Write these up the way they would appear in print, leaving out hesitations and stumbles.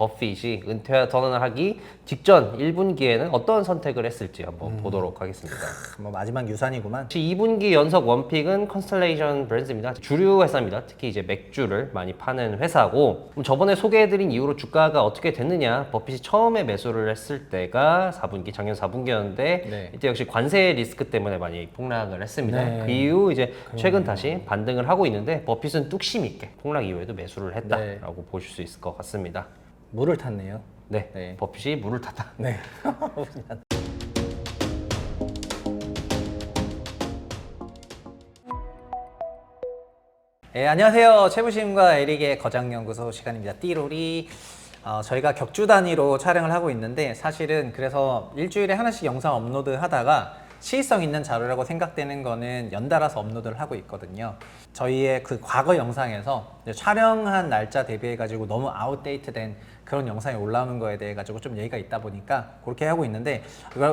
버핏이 은퇴 선언을 하기 직전 1분기에는 어떤 선택을 했을지 한번 보도록 하겠습니다. 뭐 마지막 유산이구만. 2분기 연속 원픽은 컨스텔레이션 브랜드입니다. 주류 회사입니다. 특히 이제 맥주를 많이 파는 회사고, 저번에 소개해드린 이후로 주가가 어떻게 됐느냐, 버핏이 처음에 매수를 했을 때가 4분기, 작년 4분기였는데 네. 이때 역시 관세 리스크 때문에 많이 폭락을 했습니다. 네. 그 이후 이제 최근 다시 반등을 하고 있는데 버핏은 뚝심 있게 폭락 이후에도 매수를 했다라고 보실 수 있을 것 같습니다. 물을 탔네요. 네, 네. 버핏이 물을 탔다. 네. 네, 안녕하세요. 최부심과 에릭의 거장연구소 시간입니다. 띠로리. 저희가 격주 단위로 촬영을 하고 있는데, 사실은 그래서 일주일에 하나씩 영상 업로드 하다가 시의성 있는 자료라고 생각되는 거는 연달아서 업로드를 하고 있거든요. 저희의 그 과거 영상에서 이제 촬영한 날짜 대비해 가지고 너무 아웃데이트된 그런 영상이 올라오는 거에 대해 가지고 좀 얘기가 있다 보니까 그렇게 하고 있는데,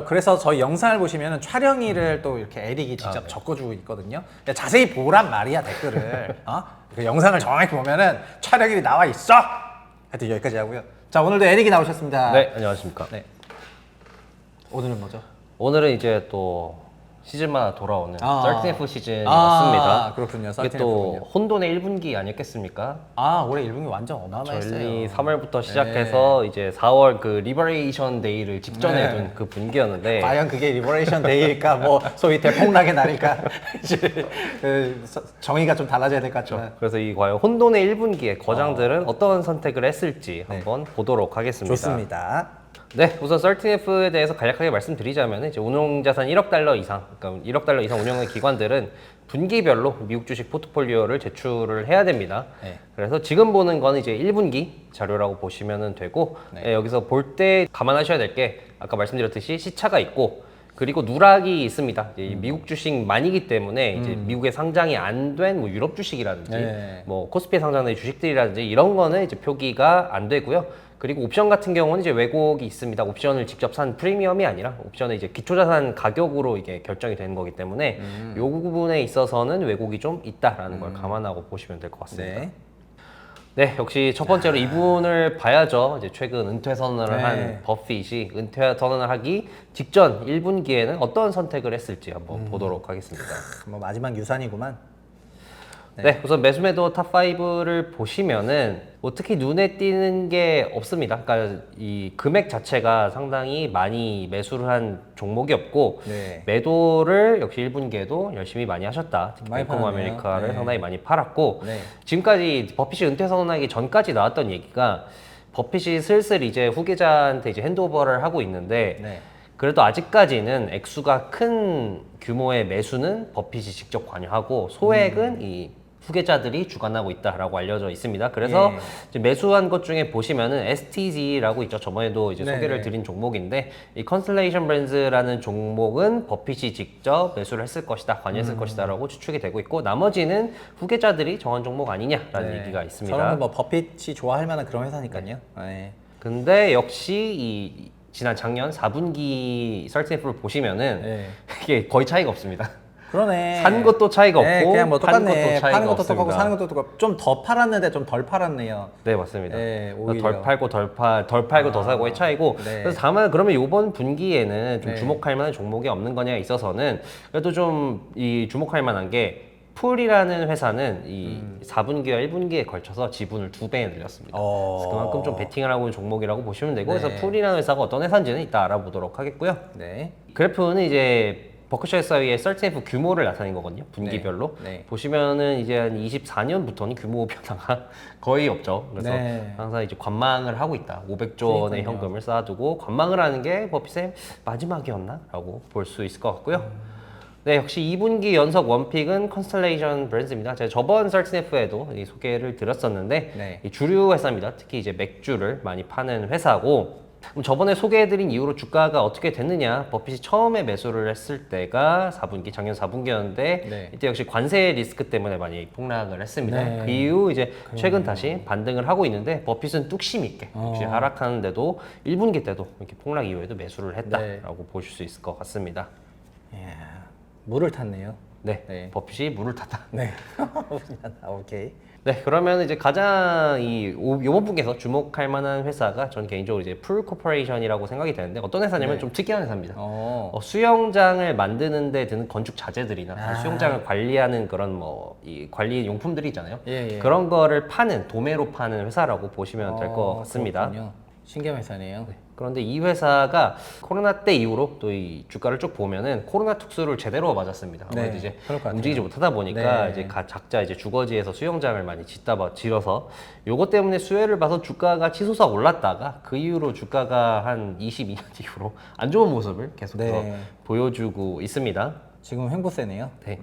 그래서 저희 영상을 보시면은 촬영일을 또 이렇게 에릭이 직접 적어주고 있거든요. 자세히 보란 말이야, 댓글을. 그 영상을 정확히 보면은 촬영일이 나와 있어. 하여튼 여기까지 하고요. 자, 오늘도 에릭이 나오셨습니다. 네, 안녕하십니까. 네. 오늘은 뭐죠? 오늘은 이제 또 시즌마다 돌아오는 13F 시즌이 아, 왔습니다. 그렇군요. 이게 또 혼돈의 1분기 아니었겠습니까? 올해 1분기 완전 어마어마했어요. 저희 3월부터 시작해서 이제 4월 그 리버레이션 데이를 직전에 둔 그 분기였는데, 과연 그게 리버레이션 데이일까, 뭐 소위 대폭락의 날일까, 이제 정의가 좀 달라져야 될 것 같지만. 그래서 이 과연 혼돈의 1분기에 거장들은 어떤 선택을 했을지 한번 보도록 하겠습니다. 좋습니다. 네, 우선 13F에 대해서 간략하게 말씀드리자면 이제 운용자산 1억 달러 이상, 그러니까 1억 달러 이상 운영하는 기관들은 분기별로 미국 주식 포트폴리오를 제출을 해야 됩니다. 네. 그래서 지금 보는 거는 이제 1분기 자료라고 보시면 되고, 여기서 볼 때 감안하셔야 될 게 아까 말씀드렸듯이 시차가 있고, 그리고 누락이 있습니다. 이제 미국 주식만이기 때문에 이제 미국에 상장이 안 된 뭐 유럽 주식이라든지 뭐 코스피에 상장된 주식들이라든지 이런 거는 이제 표기가 안 되고요. 그리고 옵션 같은 경우는 이제 왜곡이 있습니다. 옵션을 직접 산 프리미엄이 아니라 옵션은 이제 기초자산 가격으로 이게 결정이 되는 거기 때문에 요 부분에 있어서는 왜곡이 좀 있다라는 걸 감안하고 보시면 될 것 같습니다. 네, 역시 첫 번째로 이분을 봐야죠. 이제 최근 은퇴 선언을 한 버핏이 은퇴 선언을 하기 직전 1분기에는 어떤 선택을 했을지 한번 보도록 하겠습니다. 뭐 마지막 유산이구만. 네, 우선 매수매도 탑5를 보시면은 뭐 특히 눈에 띄는 게 없습니다. 그러니까 이 금액 자체가 상당히 많이 매수를 한 종목이 없고, 매도를 역시 1분기에도 열심히 많이 하셨다. 특히 뱅크 오브 아메리카를 상당히 많이 팔았고, 지금까지 버핏이 은퇴 선언하기 전까지 나왔던 얘기가 버핏이 슬슬 이제 후계자한테 이제 핸드오버를 하고 있는데, 그래도 아직까지는 액수가 큰 규모의 매수는 버핏이 직접 관여하고 소액은 이 후계자들이 주관하고 있다라고 알려져 있습니다. 그래서 이제 매수한 것 중에 보시면은 STG라고 있죠. 저번에도 이제 소개를 드린 종목인데, 이 컨스텔레이션 브랜드라는 종목은 버핏이 직접 매수를 했을 것이다, 관여했을 것이다라고 추측이 되고 있고, 나머지는 후계자들이 정한 종목 아니냐라는 얘기가 있습니다. 저는 뭐 버핏이 좋아할 만한 그런 회사니까요. 근데 역시 이 지난 작년 4분기 13F를 보시면은 이게 거의 차이가 없습니다. 그러네. 산 것도 차이가 없고, 그냥 뭐 똑같네. 파는 것도 차이가 없습니다. 사는 것도 똑같고, 좀 더 팔았는데 좀 덜 팔았네요. 네, 맞습니다. 오히려. 덜 팔고 덜 팔고 더 사고의 차이고. 그래서 다만 그러면 이번 분기에는 좀 주목할 만한 종목이 없는 거냐에 있어서는 그래도 좀 이 주목할 만한 게, 풀이라는 회사는 이 4분기와 1분기에 걸쳐서 지분을 2배 늘렸습니다. 그래서 그만큼 좀 베팅을 하고 있는 종목이라고 보시면 되고, 그래서 풀이라는 회사가 어떤 회사인지는 이따 알아보도록 하겠고요. 그래프는 이제 버크셔 해사위의 13F 규모를 나타낸 거거든요. 분기별로. 보시면은 이제 한 24년부터는 규모 변화가 거의 없죠. 그래서 항상 이제 관망을 하고 있다. 500조 원의 현금을 쌓아두고 관망을 하는 게 버핏의 마지막이었나? 라고 볼 수 있을 것 같고요. 네, 역시 2분기 연속 원픽은 컨스텔레이션 브랜드입니다. 제가 저번 13F에도 소개를 드렸었는데, 이 주류 회사입니다. 특히 이제 맥주를 많이 파는 회사고, 저번에 소개해드린 이후로 주가가 어떻게 됐느냐, 버핏이 처음에 매수를 했을 때가 4분기, 작년 4분기였는데 이때 역시 관세 리스크 때문에 많이 폭락을 했습니다. 그 이후 이제 최근 다시 반등을 하고 있는데, 버핏은 뚝심 있게 역시 하락하는데도 1분기 때도 이렇게 폭락 이후에도 매수를 했다라고 보실 수 있을 것 같습니다. 물을 탔네요. 네, 버핏이 물을 탔다. 오케이. 네, 그러면 이제 가장 요번 분기에서 주목할 만한 회사가 저는 개인적으로 이제 풀 코퍼레이션이라고 생각이 되는데 어떤 회사냐면 네. 좀 특이한 회사입니다. 어. 수영장을 만드는 데 드는 건축 자재들이나 아. 수영장을 관리하는 그런 이 관리 용품들이 있잖아요. 예, 예. 그런 거를 파는 도매로 파는 회사라고 보시면 될 것 같습니다. 그렇군요. 신기한 회사네요. 그런데 이 회사가 코로나 때 이후로 또 이 주가를 쭉 보면은 코로나 특수를 제대로 맞았습니다. 네, 아무래도 이제 그럴 것 같아요. 움직이지 못하다 보니까 네. 이제 각자 이제 주거지에서 수영장을 많이 지어서 요것 때문에 수혜를 봐서 주가가 치솟아 올랐다가 그 이후로 주가가 한 22년 이후로 안 좋은 모습을 계속해서 네. 보여주고 있습니다. 지금 횡보세네요. 네.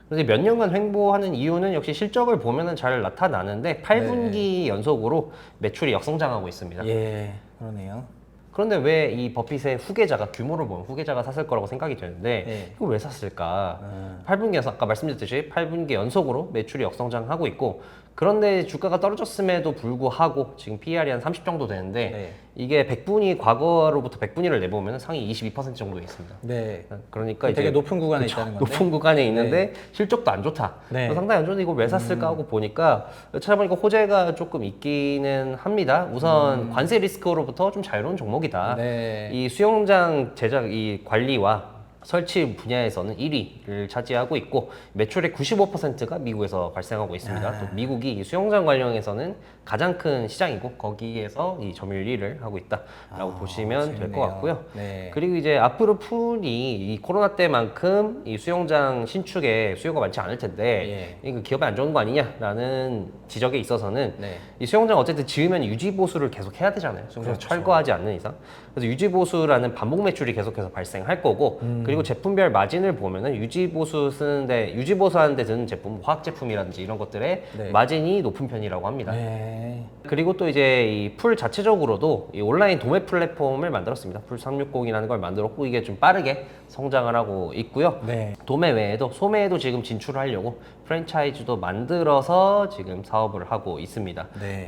그래서 몇 년간 횡보하는 이유는 역시 실적을 보면은 잘 나타나는데 8분기 연속으로 매출이 역성장하고 있습니다. 예, 그러네요. 그런데 왜 이 버핏의 후계자가 규모를 보면 후계자가 샀을 거라고 생각이 되는데 네. 이거 왜 샀을까? 8분기에서 아까 말씀드렸듯이 8분기 연속으로 매출이 역성장하고 있고 그런데 주가가 떨어졌음에도 불구하고 지금 PER이 한 30 정도 되는데 네. 이게 100분위 과거로부터 100분위를 내보면 상위 22% 정도에 있습니다. 네. 그러니까 되게 이제 높은 구간에 그쵸, 있다는 건데. 높은 구간에 있는데 실적도 안 좋다. 네. 상당히 안 좋은데 이걸 왜 샀을까 하고 보니까 찾아보니까 호재가 조금 있기는 합니다. 우선 관세 리스크로부터 좀 자유로운 종목이다. 네. 이 수영장 제작 이 관리와 설치 분야에서는 1위를 차지하고 있고 매출의 95%가 미국에서 발생하고 있습니다. 또 미국이 이 수영장 관련해서는 가장 큰 시장이고 거기에서 이 점유율 1위를 하고 있다라고 보시면 될 것 재밌네요. 같고요. 네. 그리고 이제 앞으로 풀이 이 코로나 때만큼 이 수영장 신축에 수요가 많지 않을 텐데 이거 기업에 안 좋은 거 아니냐라는 지적에 있어서는 네. 이 수영장 어쨌든 지으면 유지 보수를 계속 해야 되잖아요. 수영장 그렇죠. 철거하지 않는 이상. 그래서 유지 보수라는 반복 매출이 계속해서 발생할 거고 그리고 제품별 마진을 보면은 유지 보수 쓰는데 유지 보수하는데 드는 제품, 화학 제품이라든지 이런 것들의 네. 마진이 높은 편이라고 합니다. 네. 그리고 또 이제 이 풀 자체적으로도 이 온라인 도매 플랫폼을 만들었습니다. 풀 360이라는 걸 만들었고 이게 좀 빠르게 성장을 하고 있고요. 네. 도매 외에도 소매에도 지금 진출을 하려고 프랜차이즈도 만들어서 지금 사업을 하고 있습니다. 네.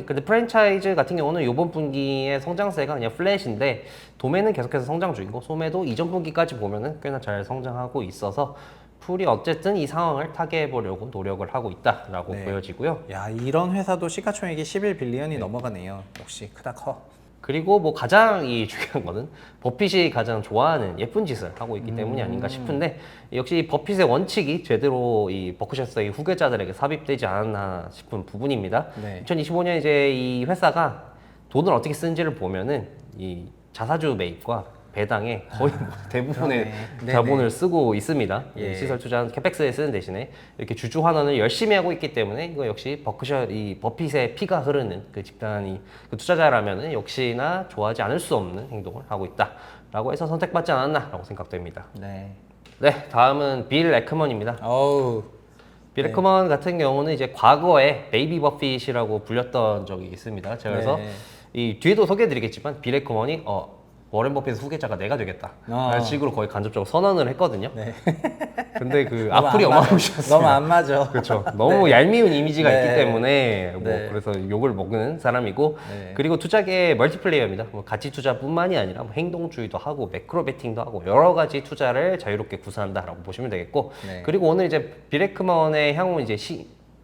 근데 프랜차이즈 같은 경우는 이번 분기의 성장세가 그냥 플랫인데 도매는 계속해서 성장 중이고 소매도 이전 분기까지 보면은 꽤나 잘 성장하고 있어서 풀이 어쨌든 이 상황을 타개해 보려고 노력을 하고 있다라고 네. 보여지고요. 야, 이런 회사도 시가총액이 11빌리언이 넘어가네요. 역시 크다 커. 그리고 뭐 가장 이 중요한 거는 버핏이 가장 좋아하는 예쁜 짓을 하고 있기 때문이 아닌가 싶은데 역시 버핏의 원칙이 제대로 이 버크셔스의 후계자들에게 삽입되지 않았나 싶은 부분입니다. 네. 2025년 이제 이 회사가 돈을 어떻게 쓰는지를 보면은 이 자사주 매입과 배당에 거의 대부분의 그러네. 자본을 네네. 쓰고 있습니다. 예. 시설 투자는 캐펙스에 쓰는 대신에 이렇게 주주 환원을 열심히 하고 있기 때문에 이거 역시 이 버핏의 피가 흐르는 그 집단이 그 투자자라면은 역시나 좋아하지 않을 수 없는 행동을 하고 있다라고 해서 선택받지 않았나라고 생각됩니다. 네. 네, 다음은 빌 에크먼입니다. 어우. 빌 에크먼 같은 경우는 이제 과거에 베이비 버핏이라고 불렸던 적이 있습니다. 제가 그래서 네. 이 뒤에도 소개해드리겠지만 빌 에크먼이 워렌 버핏의 후계자가 내가 되겠다 라는 식으로 거의 간접적으로 선언을 했거든요. 네. 근데 그 너무 악플이 안 맞아. 어마무시했어요. 너무 안 맞아. 그렇죠. 너무 얄미운 이미지가 네. 있기 때문에 뭐 네. 그래서 욕을 먹는 사람이고 네. 그리고 투자계 멀티플레이어입니다. 뭐 가치 투자뿐만이 아니라 뭐 행동주의도 하고 매크로 베팅도 하고 여러 가지 투자를 자유롭게 구사한다라고 보시면 되겠고 네. 그리고 오늘 이제 빌 에크먼의 향후 이제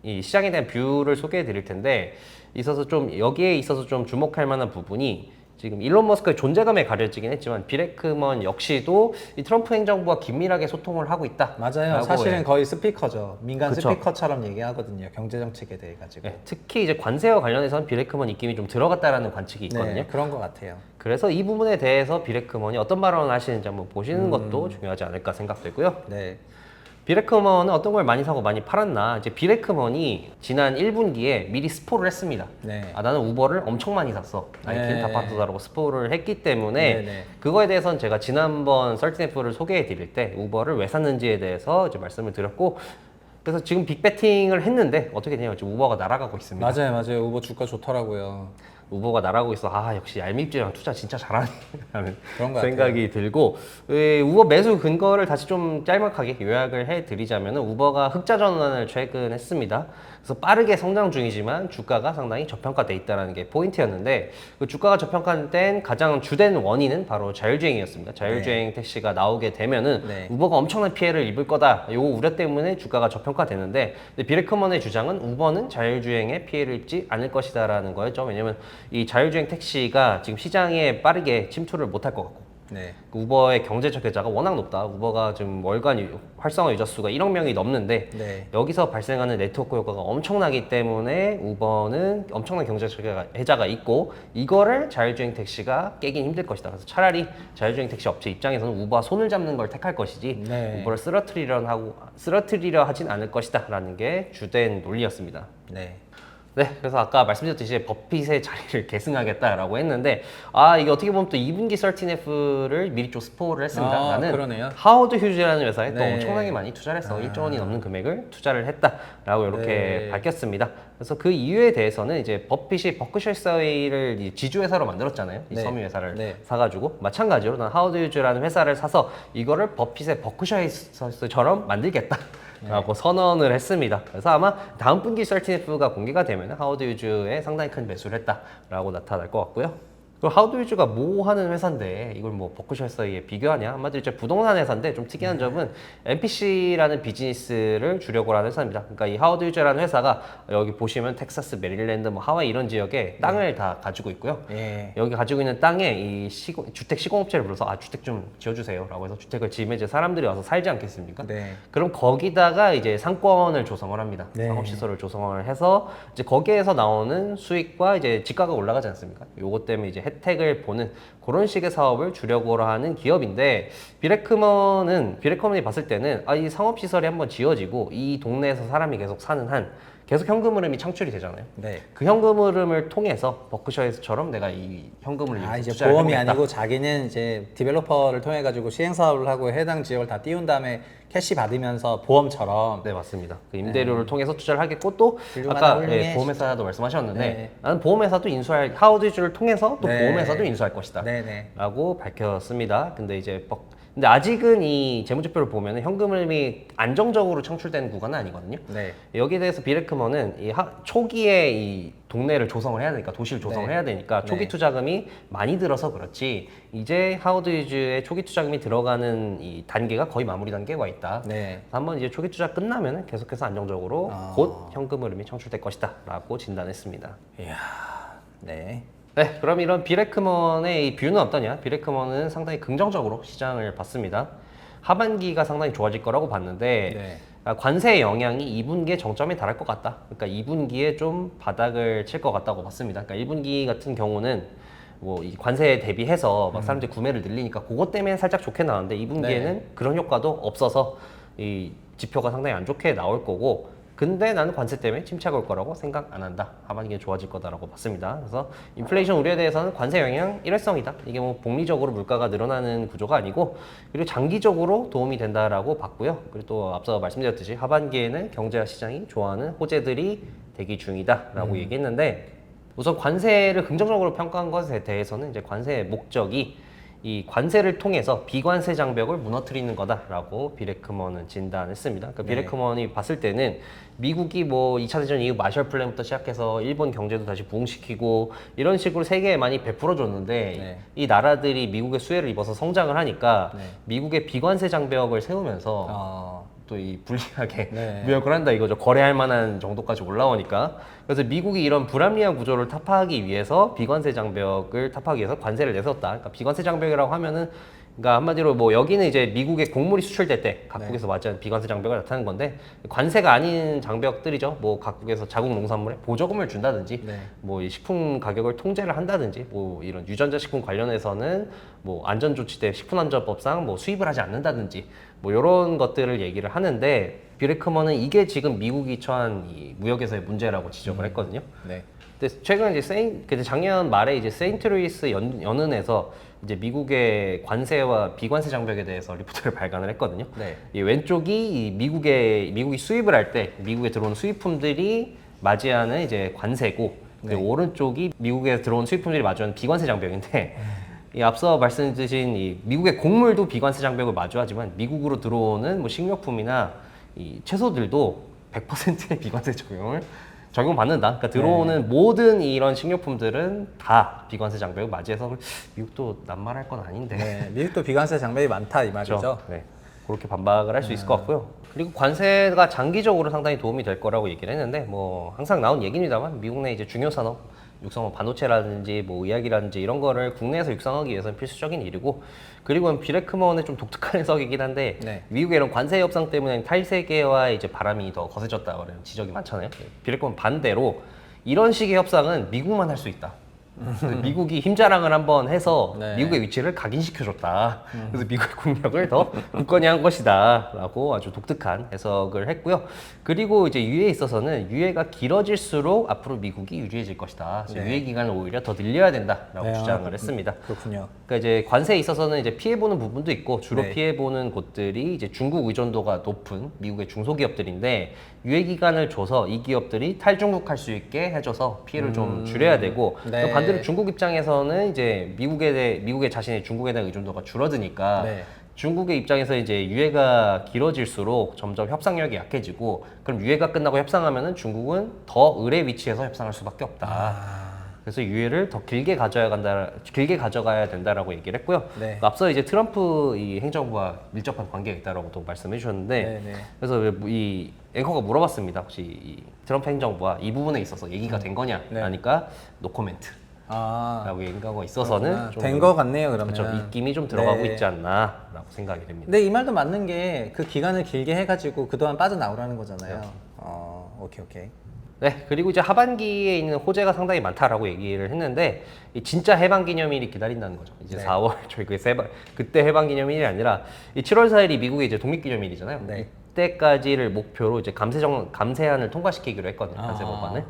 이 시장에 대한 뷰를 소개해 드릴 텐데 여기에 있어서 좀 주목할 만한 부분이 지금 일론 머스크의 존재감에 가려지긴 했지만 빌 에크먼 역시도 이 트럼프 행정부와 긴밀하게 소통을 하고 있다. 맞아요. 사실은 거의 스피커죠. 민간 그쵸. 스피커처럼 얘기하거든요. 경제 정책에 대해 가지고. 특히 이제 관세와 관련해서는 빌 에크먼 입김이 좀 들어갔다라는 관측이 있거든요. 네, 그런 것 같아요. 그래서 이 부분에 대해서 빌 에크먼이 어떤 발언을 하시는지 한번 보시는 것도 중요하지 않을까 생각되고요. 네. 빌 에크먼은 어떤 걸 많이 사고 많이 팔았나? 이제 빌 에크먼이 지난 1분기에 미리 스포를 했습니다. 네. 나는 우버를 엄청 많이 샀어. 나이키는 네. 다 팔았다라고 스포를 했기 때문에 네, 네. 그거에 대해서는 제가 지난번 썰틴F를 소개해 드릴 때 우버를 왜 샀는지에 대해서 이제 말씀을 드렸고 그래서 지금 빅배팅을 했는데 어떻게 되냐면 지금 우버가 날아가고 있습니다. 맞아요. 우버 주가 좋더라고요. 우버가 날아가고 있어. 역시 얄밉지랑 투자 진짜 잘하네 라는 그런 것 생각이 들고 우버 매수 근거를 다시 좀 짤막하게 요약을 해드리자면 우버가 흑자 전환을 최근 했습니다. 그래서 빠르게 성장 중이지만 주가가 상당히 저평가돼 있다는 게 포인트였는데 그 주가가 저평가된 가장 주된 원인은 바로 자율주행이었습니다. 자율주행 택시가 나오게 되면은 우버가 엄청난 피해를 입을 거다. 요 우려 때문에 주가가 저평가되는데 비레크먼의 주장은 우버는 자율주행에 피해를 입지 않을 것이다라는 거였죠. 왜냐면 이 자율주행 택시가 지금 시장에 빠르게 침투를 못할 것 같고 우버의 경제적 계좌가 워낙 높다. 우버가 지금 월간 활성화 유저 수가 1억 명이 넘는데 여기서 발생하는 네트워크 효과가 엄청나기 때문에 우버는 엄청난 경제적 계좌가 있고 이거를 자율주행 택시가 깨긴 힘들 것이다. 그래서 차라리 자율주행 택시 업체 입장에서는 우버와 손을 잡는 걸 택할 것이지 우버를 쓰러뜨리려 하진 않을 것이다 라는 게 주된 논리였습니다. 네, 그래서 아까 말씀드렸듯이 버핏의 자리를 계승하겠다라고 했는데 이게 어떻게 보면 또 2분기 13F를 미리 좀 스포를 했습니다. 나는 그러네요. 하워드 휴즈라는 회사에 또 엄청나게 많이 투자를 해서 1조 원이 넘는 금액을 투자를 했다라고 이렇게 밝혔습니다. 그래서 그 이유에 대해서는 이제 버핏이 버크셔 해서웨이를 지주회사로 만들었잖아요. 이 섬유 회사를 사가지고 마찬가지로 난 하워드 휴즈라는 회사를 사서 이거를 버핏의 버크셔 해서웨이처럼 만들겠다. 라고 선언을 했습니다. 그래서 아마 다음 분기 13F가 공개가 되면 하워드 휴즈에 상당히 큰 매수를 했다라고 나타날 것 같고요. 그리고 하워드 휴즈가 뭐 하는 회사인데 이걸 뭐 버크셔 해서웨이에 비교하냐? 한마디로 이제 부동산 회사인데 좀 특이한 점은 MPC라는 비즈니스를 주력으로 하는 회사입니다. 그러니까 이 하워드 휴즈라는 회사가 여기 보시면 텍사스, 메릴랜드, 뭐 하와이 이런 지역에 땅을 다 가지고 있고요. 여기 가지고 있는 땅에 이 주택 시공업체를 불러서 주택 좀 지어주세요라고 해서 주택을 지으면 이제 사람들이 와서 살지 않겠습니까? 그럼 거기다가 이제 상권을 조성을 합니다. 상업시설을 조성을 해서 이제 거기에서 나오는 수익과 이제 집가가 올라가지 않습니까? 요것 때문에 이제 혜택을 보는 그런 식의 사업을 주력으로 하는 기업인데 비레크먼이 봤을 때는 이 상업시설이 한번 지어지고 이 동네에서 사람이 계속 사는 한 계속 현금 흐름이 창출이 되잖아요. 그 현금 흐름을 통해서 버크셔에서처럼 내가 이 현금을 이제 투자를 보험이 해보겠다. 아니고 자기는 이제 디벨로퍼를 통해 가지고 시행 사업을 하고 해당 지역을 다 띄운 다음에 캐시 받으면서 보험처럼. 네, 맞습니다. 그 임대료를 통해서 투자를 하겠고 또 훌륭하다, 아까 훌륭해. 보험회사도 말씀하셨는데 나는 보험회사도 하워드 휴즈를 통해서 또 보험회사도 인수할 것이다 라고 밝혔습니다. 근데 아직은 이 재무제표를 보면 현금 흐름이 안정적으로 창출되는 구간은 아니거든요. 여기에 대해서 비레크먼은 초기에 이 동네를 조성을 해야 되니까 도시를 조성을 해야 되니까 초기 투자금이 많이 들어서 그렇지 이제 하워드 휴즈의 초기 투자금이 들어가는 이 단계가 거의 마무리 단계에 와 있다. 한번 이제 초기 투자 끝나면 계속해서 안정적으로 곧 현금 흐름이 창출될 것이다 라고 진단했습니다. 이야, 그럼 이런 비레크먼의 이 뷰는 어떠냐? 비레크먼은 상당히 긍정적으로 시장을 봤습니다. 하반기가 상당히 좋아질 거라고 봤는데 관세의 영향이 2분기에 정점에 달할 것 같다. 그러니까 2분기에 좀 바닥을 칠 것 같다고 봤습니다. 그러니까 1분기 같은 경우는 뭐 이 관세에 대비해서 막 사람들이 구매를 늘리니까 그것 때문에 살짝 좋게 나왔는데 2분기에는 그런 효과도 없어서 이 지표가 상당히 안 좋게 나올 거고 근데 나는 관세 때문에 침체가 올 거라고 생각 안 한다. 하반기에 좋아질 거다라고 봤습니다. 그래서 인플레이션 우려에 대해서는 관세 영향 일회성이다. 이게 뭐 복리적으로 물가가 늘어나는 구조가 아니고 그리고 장기적으로 도움이 된다라고 봤고요. 그리고 또 앞서 말씀드렸듯이 하반기에는 경제와 시장이 좋아하는 호재들이 대기 중이다라고 얘기했는데 우선 관세를 긍정적으로 평가한 것에 대해서는 이제 관세의 목적이 이 관세를 통해서 비관세 장벽을 무너뜨리는 거다라고 비레크먼은 진단했습니다. 그러니까 비레크먼이 봤을 때는 미국이 뭐 2차 대전 이후 마셜 플랜부터 시작해서 일본 경제도 다시 부흥시키고 이런 식으로 세계에 많이 베풀어줬는데 이 나라들이 미국의 수혜를 입어서 성장을 하니까 미국의 비관세 장벽을 세우면서 또 이 불리하게 무역을 한다 이거죠. 거래할 만한 정도까지 올라오니까. 그래서 미국이 이런 불합리한 구조를 타파하기 위해서 비관세 장벽을 타파하기 위해서 관세를 내세웠다. 그러니까 비관세 장벽이라고 하면은 그러니까 한마디로 뭐 여기는 이제 미국의 곡물이 수출될 때 각국에서 맞이하는 비관세 장벽을 나타내는 건데 관세가 아닌 장벽들이죠. 뭐 각국에서 자국 농산물에 보조금을 준다든지 뭐 이 식품 가격을 통제를 한다든지 뭐 이런 유전자 식품 관련해서는 뭐 안전조치대 식품안전법상 뭐 수입을 하지 않는다든지 뭐 이런 것들을 얘기를 하는데 비레크먼은 이게 지금 미국이 처한 이 무역에서의 문제라고 지적을 했거든요. 근데 최근 이제 작년 말에 이제 세인트루이스 연은에서 이제 미국의 관세와 비관세 장벽에 대해서 리포트를 발간을 했거든요. 이 왼쪽이 이 미국이 수입을 할 때 미국에 들어오는 수입품들이 맞이하는 이제 관세고 그리고 오른쪽이 미국에 들어온 수입품들이 마주하는 비관세 장벽인데 이 앞서 말씀드린 이 미국의 곡물도 비관세 장벽을 마주하지만 미국으로 들어오는 뭐 식료품이나 이 채소들도 100%의 비관세 적용받는다. 그러니까 들어오는 모든 이런 식료품들은 다 비관세 장벽을 맞이해서 미국도 남말할 건 아닌데. 네, 미국도 비관세 장벽이 많다 이 말이죠. 그렇죠. 네. 그렇게 반박을 할 수 있을 것 같고요. 그리고 관세가 장기적으로 상당히 도움이 될 거라고 얘기를 했는데 뭐 항상 나온 얘기입니다만 미국 내 이제 중요 산업 육성업 반도체라든지 뭐 의약이라든지 이런 거를 국내에서 육성하기 위해서는 필수적인 일이고 그리고 비레크먼의 좀 독특한 해석이긴 한데 네. 미국의 이런 관세 협상 때문에 탈세계와의 이제 바람이 더 거세졌다는 지적이 많잖아요. 비레크먼 반대로 이런 식의 협상은 미국만 할 수 있다. 미국이 힘자랑을 한번 해서 네. 미국의 위치를 각인시켜줬다. 그래서 미국의 국력을 더 굳건히 한 것이다. 라고 아주 독특한 해석을 했고요. 그리고 이제 유예에 있어서는 유예가 길어질수록 앞으로 미국이 유리해질 것이다. 그래서 네. 유예 기간을 오히려 더 늘려야 된다라고 네, 주장을 했습니다. 그렇군요. 그러니까 이제 관세에 있어서는 이제 피해보는 부분도 있고 주로 네. 피해보는 곳들이 이제 중국 의존도가 높은 미국의 중소기업들인데 유예 기간을 줘서 이 기업들이 탈중국할 수 있게 해줘서 피해를 좀 줄여야 되고 네. 또 반대로 중국 입장에서는 이제 미국의 자신의 중국에 대한 의존도가 줄어드니까 네. 중국의 입장에서 이제 유예가 길어질수록 점점 협상력이 약해지고 그럼 유예가 끝나고 협상하면은 중국은 더 을의 위치에서 협상할 수밖에 없다. 그래서 유예를 더 길게 가져가야 된다라고 얘기를 했고요. 네. 앞서 이제 트럼프 이 행정부와 밀접한 관계가 있다라고도 말씀해 주셨는데, 네, 네. 그래서 이 앵커가 물어봤습니다. 혹시 이 트럼프 행정부와 이 부분에 있어서 얘기가 된 거냐? 네. 하니까 노코멘트. 아, 라고 얘기하고 있어서는 된 거 같네요. 그러면. 그렇죠. 입김이 좀 들어가고 네. 있지 않나라고 생각이 됩니다. 근데 이 말도 맞는 게 그 기간을 길게 해가지고 그동안 빠져나오라는 거잖아요. 오케이. 네, 그리고 이제 하반기에 있는 호재가 상당히 많다라고 얘기를 했는데 이 진짜 해방기념일이 기다린다는 거죠. 이제 네. 4월 저희 그때 해방기념일이 아니라 이 7월 4일이 미국의 이제 독립기념일이잖아요. 네. 이때까지를 목표로 이제 감세안을 통과시키기로 했거든요. 관세 법안을.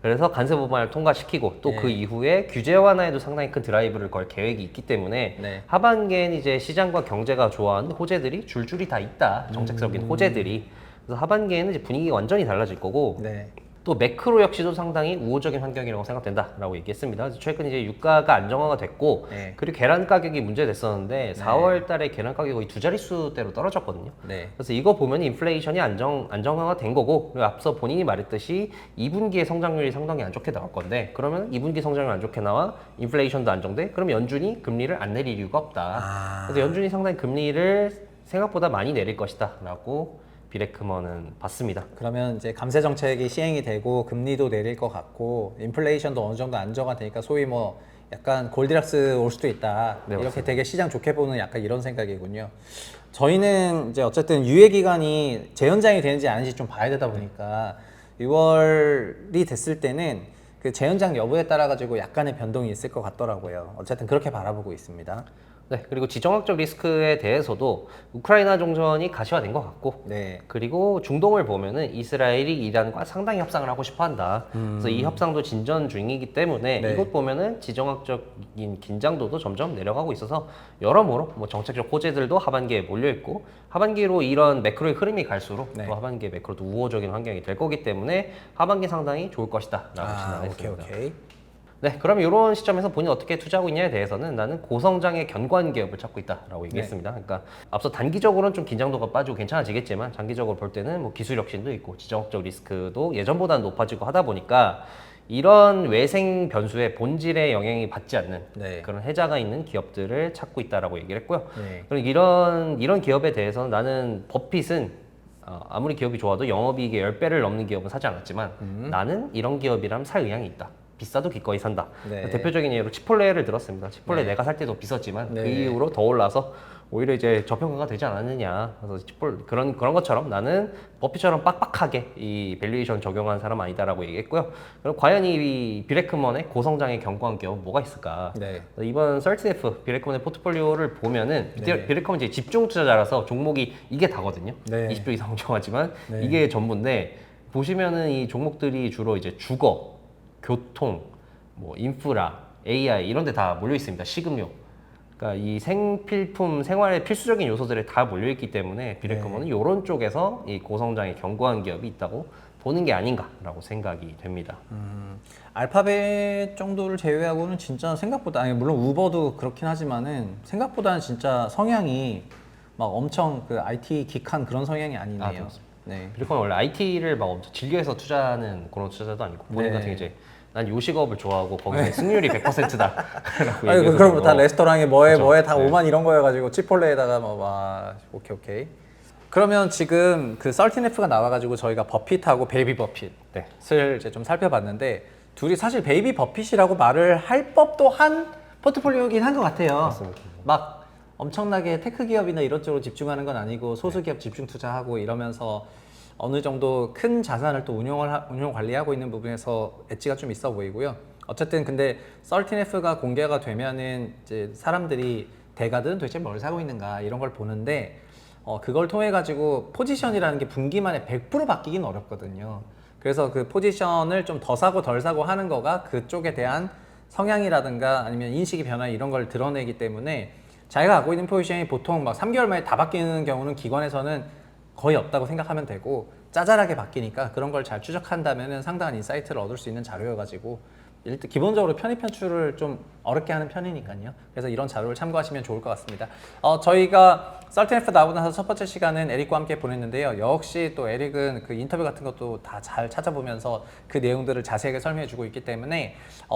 그래서 관세 법안을 통과시키고 또 그 네. 이후에 규제 완화에도 상당히 큰 드라이브를 걸 계획이 있기 때문에 네. 하반기에는 이제 시장과 경제가 좋아하는 호재들이 줄줄이 다 있다. 정책적인 호재들이. 그래서 하반기에는 이제 분위기가 완전히 달라질 거고 네. 또 매크로 역시도 상당히 우호적인 환경이라고 생각된다라고 얘기했습니다. 그래서 최근 이제 유가가 안정화가 됐고 네. 그리고 계란 가격이 문제됐었는데 4월 달에 계란 가격이 거의 2자릿수대로 떨어졌거든요. 네. 그래서 이거 보면 인플레이션이 안정화가 된 거고 그리고 앞서 본인이 말했듯이 2분기에 성장률이 상당히 안 좋게 나올 건데 그러면 2분기 성장률 안 좋게 나와 인플레이션도 안 정돼? 그럼 연준이 금리를 안 내릴 이유가 없다. 그래서 연준이 상당히 금리를 생각보다 많이 내릴 것이다 라고 비레크먼은 봤습니다. 그러면 이제 감세 정책이 시행이 되고 금리도 내릴 것 같고 인플레이션도 어느 정도 안정화되니까 소위 뭐 약간 골디락스 올 수도 있다. 네, 이렇게 맞습니다. 되게 시장 좋게 보는 약간 이런 생각이군요. 저희는 이제 어쨌든 유예 기간이 재연장이 되는지 아닌지 좀 봐야 되다 보니까 6월이 됐을 때는 그 재연장 여부에 따라 가지고 약간의 변동이 있을 것 같더라고요. 어쨌든 그렇게 바라보고 있습니다. 네, 그리고 지정학적 리스크에 대해서도 우크라이나 종전이 가시화된 것 같고 네. 그리고 중동을 보면은 이스라엘이 이란과 상당히 협상을 하고 싶어 한다. 그래서 이 협상도 진전 중이기 때문에 네. 이것 보면은 지정학적인 긴장도도 점점 내려가고 있어서 여러모로 뭐 정책적 호재들도 하반기에 몰려 있고 하반기로 이런 매크로의 흐름이 갈수록 네. 또 하반기에 매크로도 우호적인 환경이 될 거기 때문에 하반기 상당히 좋을 것이다라고 진단했습니다. 오케이. 네, 그럼 이런 시점에서 본인이 어떻게 투자하고 있냐에 대해서는 나는 고성장의 견고한 기업을 찾고 있다라고 얘기했습니다. 그러니까 앞서 단기적으로는 좀 긴장도가 빠지고 괜찮아지겠지만 장기적으로 볼 때는 뭐 기술 혁신도 있고 지정학적 리스크도 예전보다는 높아지고 하다 보니까 이런 외생 변수의 본질에 영향이 받지 않는 네. 그런 해자가 있는 기업들을 찾고 있다라고 얘기를 했고요. 네. 그리고 이런 기업에 대해서는 나는 버핏은 아무리 기업이 좋아도 영업이익의 10배를 넘는 기업은 사지 않았지만 나는 이런 기업이라면 살 의향이 있다. 비싸도 기꺼이 산다. 네. 대표적인 예로 치폴레를 들었습니다. 치폴레 네. 내가 살 때도 비쌌지만 네. 그 이후로 더 올라서 오히려 이제 저평가가 되지 않았느냐. 그래서 그런 것처럼 나는 버핏처럼 빡빡하게 이 밸류에이션 적용한 사람 아니다라고 얘기했고요. 그럼 과연 이 비레크먼의 고성장의 견고한 기업은 뭐가 있을까? 네. 이번 30F 비레크먼의 포트폴리오를 보면은 네. 비레크먼 이제 집중 투자자라서 종목이 이게 다거든요. 네. 20조 이상 운영하지만 네. 이게 전부인데 보시면은 이 종목들이 주로 이제 주거, 교통, 뭐 인프라, AI 이런 데 다 몰려 있습니다. 식음료. 그러니까 이 생필품, 생활의 필수적인 요소들에 다 몰려 있기 때문에 비레크먼은 이런 쪽에서 이 고성장의 견고한 기업이 있다고 보는 게 아닌가라고 생각이 됩니다. 알파벳 정도를 제외하고는 진짜 생각보다 아니 물론 우버도 그렇긴 하지만은 생각보다는 진짜 성향이 막 엄청 그 IT 기칸 그런 성향이 아니네요. 네. 빌리콘은 원래 IT를 막 엄청 즐겨서 투자하는 그런 투자자도 아니고 본인 네. 같은 이제 난 요식업을 좋아하고 거기서 승률이 100%다 라고 아니 얘기해서 그럼 다 레스토랑에 뭐에 그렇죠. 뭐에 다 네. 5만 이런 거여가지고 치폴레에다가 와 오케이. 그러면 지금 그 썰틴F가 나와가지고 저희가 버핏하고 베이비 버핏을 네. 이제 좀 살펴봤는데 둘이 사실 베이비 버핏이라고 말을 할 법도 한 포트폴리오긴 한 것 같아요. 맞습니다. 막 엄청나게 테크 기업이나 이런 쪽으로 집중하는 건 아니고 소수 기업 집중 투자하고 이러면서 어느 정도 큰 자산을 또 운용 관리하고 있는 부분에서 엣지가 좀 있어 보이고요. 어쨌든 근데 썰틴F가 공개가 되면은 이제 사람들이 대가든 도대체 뭘 사고 있는가 이런 걸 보는데 그걸 통해 가지고 포지션이라는 게 분기만에 100% 바뀌긴 어렵거든요. 그래서 그 포지션을 좀 더 사고 덜 사고 하는 거가 그쪽에 대한 성향이라든가 아니면 인식의 변화 이런 걸 드러내기 때문에 자기가 갖고 있는 포지션이 보통 막 3개월 만에 다 바뀌는 경우는 기관에서는 거의 없다고 생각하면 되고 짜잘하게 바뀌니까 그런 걸 잘 추적한다면 상당한 인사이트를 얻을 수 있는 자료여가지고 일단 기본적으로 편입 편출을 좀 어렵게 하는 편이니까요. 그래서 이런 자료를 참고하시면 좋을 것 같습니다. 저희가 썰틴F 나오고 나서 첫 번째 시간은 에릭과 함께 보냈는데요. 역시 또 에릭은 그 인터뷰 같은 것도 다 잘 찾아보면서 그 내용들을 자세하게 설명해주고 있기 때문에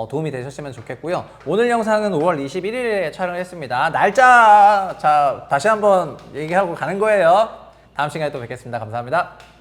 도움이 되셨으면 좋겠고요. 오늘 영상은 5월 21일에 촬영했습니다. 날짜 자 다시 한번 얘기하고 가는 거예요. 다음 시간에 또 뵙겠습니다. 감사합니다.